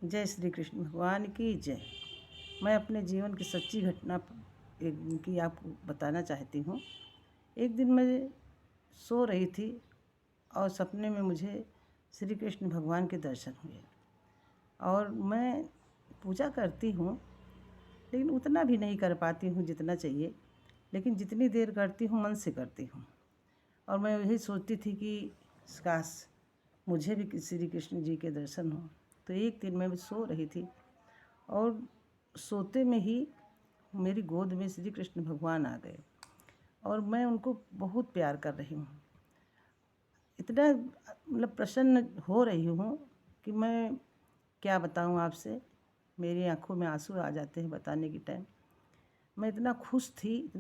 जय श्री कृष्ण भगवान की जय। मैं अपने जीवन की सच्ची घटना की आपको बताना चाहती हूँ। एक दिन मैं सो रही थी और सपने में मुझे श्री कृष्ण भगवान के दर्शन हुए। और मैं पूजा करती हूँ, लेकिन उतना भी नहीं कर पाती हूँ जितना चाहिए, लेकिन जितनी देर करती हूँ मन से करती हूँ। और मैं यही सोचती थी कि काश मुझे भी श्री कृष्ण जी के दर्शन हो। तो एक दिन मैं सो रही थी और सोते में ही मेरी गोद में श्री कृष्ण भगवान आ गए और मैं उनको बहुत प्यार कर रही हूँ। इतना मतलब प्रसन्न हो रही हूँ कि मैं क्या बताऊँ आपसे। मेरी आँखों में आंसू आ जाते हैं बताने की टाइम। मैं इतना खुश थी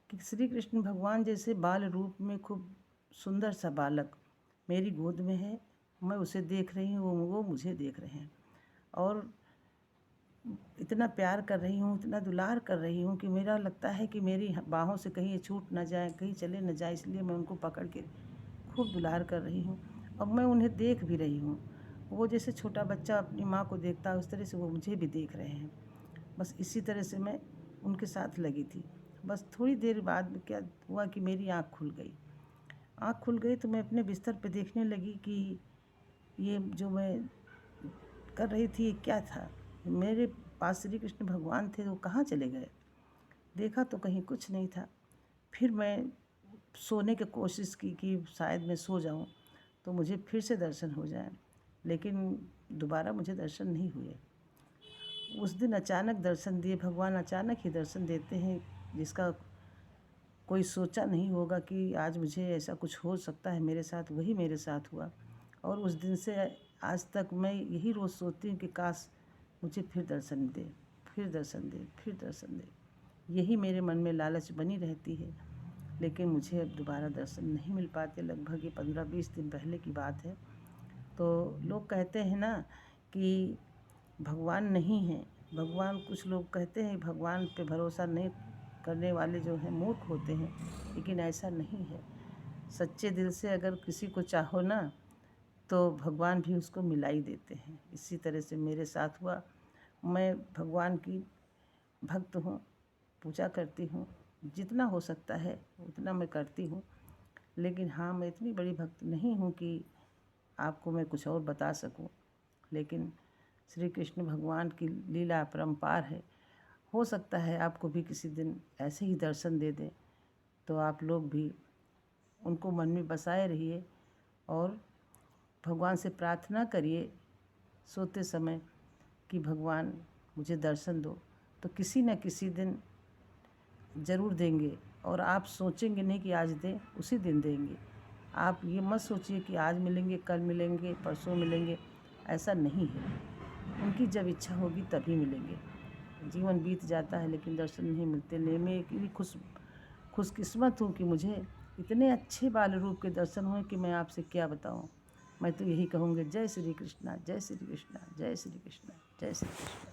कि श्री कृष्ण भगवान जैसे बाल रूप में खूब सुंदर सा बालक मेरी गोद में है। मैं उसे देख रही हूँ, वो मुझे देख रहे हैं और इतना प्यार कर रही हूँ, इतना दुलार कर रही हूँ कि मेरा लगता है कि मेरी बाहों से कहीं ये छूट ना जाए, कहीं चले ना जाए, इसलिए मैं उनको पकड़ के खूब दुलार कर रही हूँ। अब मैं उन्हें देख भी रही हूँ। वो जैसे छोटा बच्चा अपनी माँ को देखता है उस तरह से वो मुझे भी देख रहे हैं। बस इसी तरह से मैं उनके साथ लगी थी। बस थोड़ी देर बाद क्या हुआ कि मेरी आँख खुल गई तो मैं अपने बिस्तर पे देखने लगी कि ये जो मैं कर रही थी ये क्या था। मेरे पास श्री कृष्ण भगवान थे, वो कहाँ चले गए। देखा तो कहीं कुछ नहीं था। फिर मैं सोने की कोशिश की कि शायद मैं सो जाऊं तो मुझे फिर से दर्शन हो जाए, लेकिन दोबारा मुझे दर्शन नहीं हुए। उस दिन अचानक दर्शन दिए भगवान। अचानक ही दर्शन देते हैं, जिसका कोई सोचा नहीं होगा कि आज मुझे ऐसा कुछ हो सकता है मेरे साथ, वही मेरे साथ हुआ। और उस दिन से आज तक मैं यही रोज़ सोचती हूँ कि काश मुझे फिर दर्शन दे, फिर दर्शन दे, फिर दर्शन दे। यही मेरे मन में लालच बनी रहती है, लेकिन मुझे अब दोबारा दर्शन नहीं मिल पाते। लगभग ये 15-20 दिन पहले की बात है। तो लोग कहते हैं ना कि भगवान नहीं है। भगवान, कुछ लोग कहते हैं भगवान पे भरोसा नहीं करने वाले जो हैं मूर्ख होते हैं, लेकिन ऐसा नहीं है। सच्चे दिल से अगर किसी को चाहो ना तो भगवान भी उसको मिला ही देते हैं। इसी तरह से मेरे साथ हुआ। मैं भगवान की भक्त हूँ, पूजा करती हूँ, जितना हो सकता है उतना मैं करती हूँ। लेकिन हाँ, मैं इतनी बड़ी भक्त नहीं हूँ कि आपको मैं कुछ और बता सकूँ। लेकिन श्री कृष्ण भगवान की लीला अपरंपार है। हो सकता है आपको भी किसी दिन ऐसे ही दर्शन दे दें, तो आप लोग भी उनको मन में बसाए रहिए और भगवान से प्रार्थना करिए सोते समय कि भगवान मुझे दर्शन दो। तो किसी न किसी दिन ज़रूर देंगे। और आप सोचेंगे नहीं कि आज दें, उसी दिन देंगे। आप ये मत सोचिए कि आज मिलेंगे, कल मिलेंगे, परसों मिलेंगे। ऐसा नहीं है। उनकी जब इच्छा होगी तभी मिलेंगे। जीवन बीत जाता है लेकिन दर्शन नहीं मिलते। मैं इतनी खुशकिस्मत हूँ कि मुझे इतने अच्छे बाल रूप के दर्शन हुए कि मैं आपसे क्या बताऊँ। मैं तो यही कहूँगी, जय श्री कृष्णा, जय श्री कृष्णा, जय श्री कृष्णा, जय श्री कृष्णा।